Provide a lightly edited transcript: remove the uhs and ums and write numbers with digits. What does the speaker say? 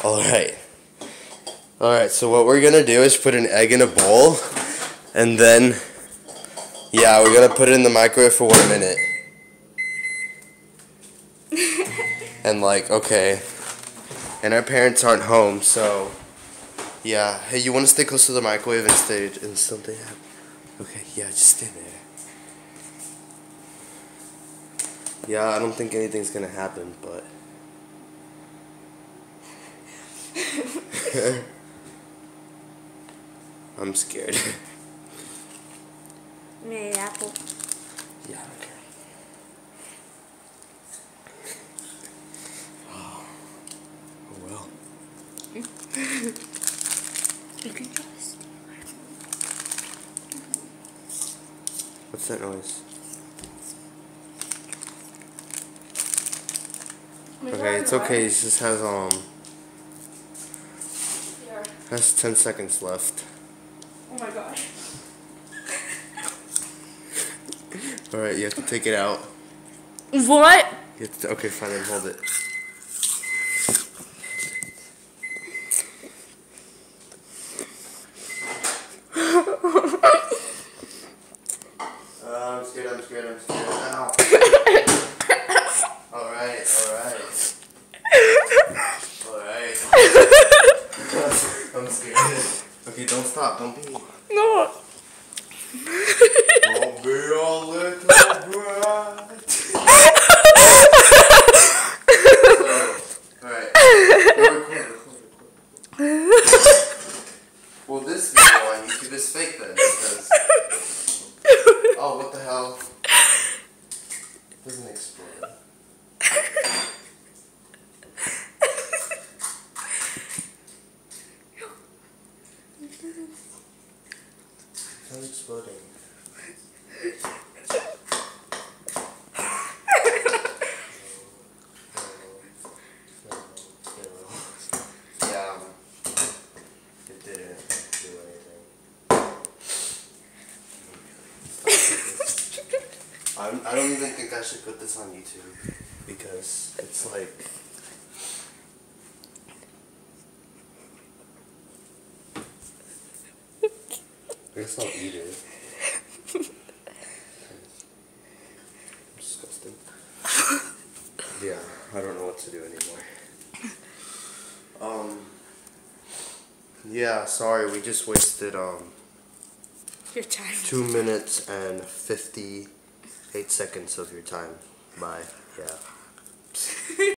Alright. Alright, so what we're gonna do is put an egg in a bowl, and then, yeah, we're gonna put it in the microwave for 1 minute. And like, okay. And our parents aren't home, so, yeah. Hey, you wanna stay close to the microwave and stay, and something happen? Okay, yeah, just stay there. Yeah, I don't think anything's gonna happen, but... I'm scared. Made apple. Yeah, okay. Oh well. You can just. What's that noise? Okay, it's okay. It just has has 10 seconds left. Oh my gosh. All right, you have to take it out. What? You have to, okay, fine, then hold it. I'm scared. Ow. Alright. I'm scared. Okay, don't stop. Don't be. No. Don't be a little brat. Alright. Record. Well, this video on YouTube is fake then, because... Oh, what the hell? It doesn't explode. It's not exploding. Yeah, it didn't do anything. I don't even think I should put this on YouTube, because it's like... I guess I'll eat it. Disgusting. Yeah, I don't know what to do anymore. Yeah, sorry, we just wasted, Your time. 2 minutes and 58 seconds of your time. Bye. Yeah.